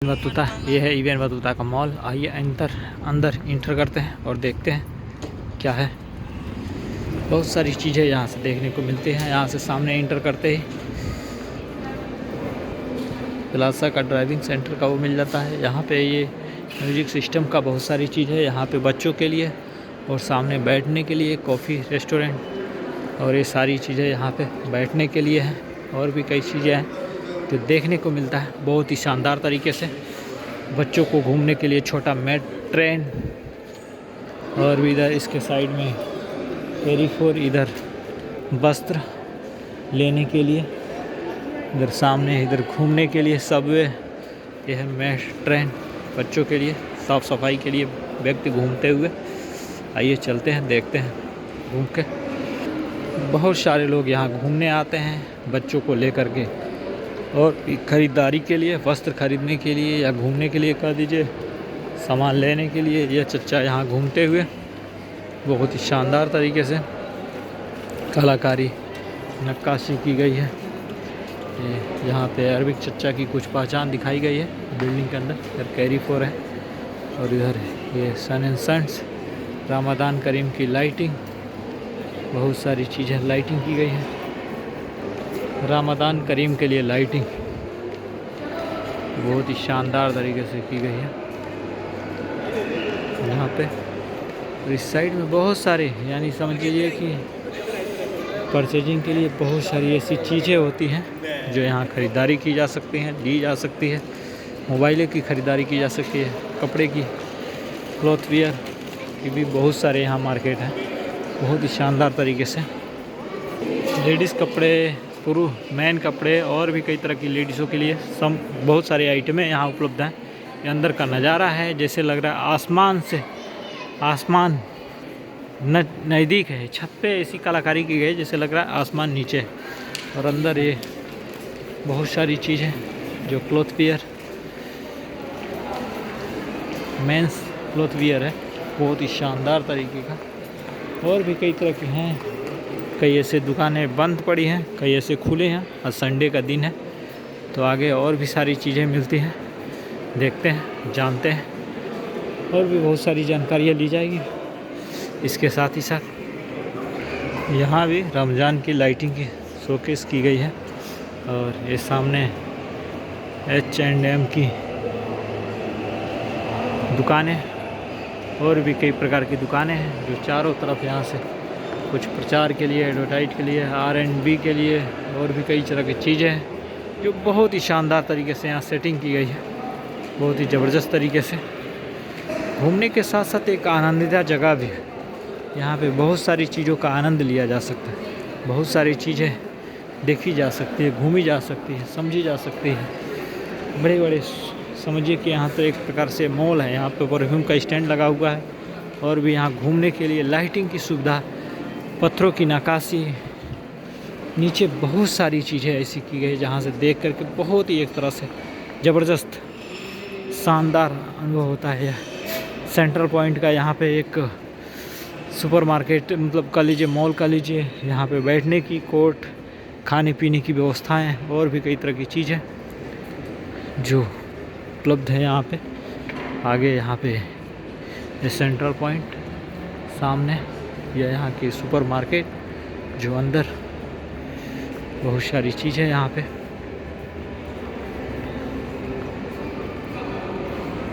Battuta, ये है event Battuta का मॉल। आइए अंदर इंटर करते हैं और देखते हैं क्या है। बहुत सारी चीज़ें यहाँ से देखने को मिलती हैं। यहाँ से सामने इंटर करते ही प्लाजा का ड्राइविंग सेंटर का वो मिल जाता है। यहाँ पे ये म्यूजिक सिस्टम का बहुत सारी चीज़ है यहाँ पे बच्चों के लिए, और सामने बैठने के लिए कॉफ़ी रेस्टोरेंट, और ये सारी चीज़ें यहाँ पे बैठने के लिए हैं। और भी कई चीज़ें हैं जो देखने को मिलता है बहुत ही शानदार तरीके से। बच्चों को घूमने के लिए छोटा मेट ट्रेन, और भी इधर इसके साइड में कैरीफोर, इधर वस्त्र लेने के लिए, इधर सामने इधर घूमने के लिए सबवे। यह है मेट ट्रेन बच्चों के लिए, साफ़ सफाई के लिए व्यक्ति घूमते हुए। आइए चलते हैं, देखते हैं घूम के। बहुत सारे लोग यहाँ घूमने आते हैं बच्चों को लेकर के, और ख़रीदारी के लिए, वस्त्र खरीदने के लिए या घूमने के लिए कह दीजिए, सामान लेने के लिए। यह चच्चा यहाँ घूमते हुए बहुत ही शानदार तरीके से कलाकारी नक्काशी की गई है। यहाँ पे अरबिक चच्चा की कुछ पहचान दिखाई गई है बिल्डिंग के अंदर। इधर कैरीफोर है, और इधर ये सन एंड सन्स, रमज़ान करीम की लाइटिंग, बहुत सारी चीज़ें लाइटिंग की गई है। रमज़ान करीम के लिए लाइटिंग बहुत ही शानदार तरीके से की गई है यहाँ पे। और इस साइड में बहुत सारे, यानी समझ लीजिए कि परचेजिंग के लिए बहुत सारी ऐसी चीज़ें होती हैं जो यहाँ ख़रीदारी की जा सकती हैं, ली जा सकती है। मोबाइलों की ख़रीदारी की जा सकती है, कपड़े की, क्लॉथ वियर की भी बहुत सारे यहाँ मार्केट हैं बहुत ही शानदार तरीके से। लेडीज़ कपड़े, पुरुष मैन कपड़े, और भी कई तरह की लेडीज़ों के लिए बहुत सारे आइटमें यहाँ उपलब्ध हैं। ये अंदर का नज़ारा है, जैसे लग रहा है आसमान नज़दीक है। छत पे ऐसी कलाकारी की गई जैसे लग रहा है आसमान नीचे है। और अंदर ये बहुत सारी चीज़ें जो cloth wear, men's cloth wear है बहुत ही शानदार तरीके का। और भी कई तरह के हैं, कई ऐसे दुकानें बंद पड़ी हैं, कई ऐसे खुले हैं। आज संडे का दिन है तो आगे और भी सारी चीज़ें मिलती हैं, देखते हैं, जानते हैं, और भी बहुत सारी जानकारियाँ ली जाएगी। इसके साथ ही साथ यहाँ भी रमज़ान की लाइटिंग की शोकेस की गई है। और ये सामने H&M की दुकानें, और भी कई प्रकार की दुकानें हैं जो चारों तरफ यहाँ से कुछ प्रचार के लिए, एडवर्टाइज के लिए, R&B के लिए, और भी कई तरह की चीज़ें हैं जो बहुत ही शानदार तरीके से यहाँ सेटिंग की गई है, बहुत ही ज़बरदस्त तरीके से। घूमने के साथ साथ एक आनंदीदा जगह भी है। यहाँ पे बहुत सारी चीज़ों का आनंद लिया जा सकता है, बहुत सारी चीज़ें देखी जा सकती है, घूमी जा सकती है, समझी जा सकती है। बड़े बड़े समझिए कि यहाँ तो एक प्रकार से मॉल है। यहाँ पे परफ्यूम का स्टैंड लगा हुआ है, और भी यहाँ घूमने के लिए लाइटिंग की सुविधा, पत्थरों की नक्काशी, नीचे बहुत सारी चीज़ें ऐसी की गई जहाँ से देख करके बहुत ही एक तरह से ज़बरदस्त शानदार अनुभव होता है। सेंट्रल पॉइंट का यहाँ पे एक सुपरमार्केट, मतलब कह लीजिए मॉल कह लीजिए, यहाँ पे बैठने की, कोर्ट, खाने पीने की व्यवस्थाएं, और भी कई तरह की चीज़ें जो उपलब्ध है यहाँ पे। आगे यहाँ पे ये सेंट्रल पॉइंट, सामने यह यहाँ की सुपरमार्केट, जो अंदर बहुत सारी चीज़ें यहाँ पे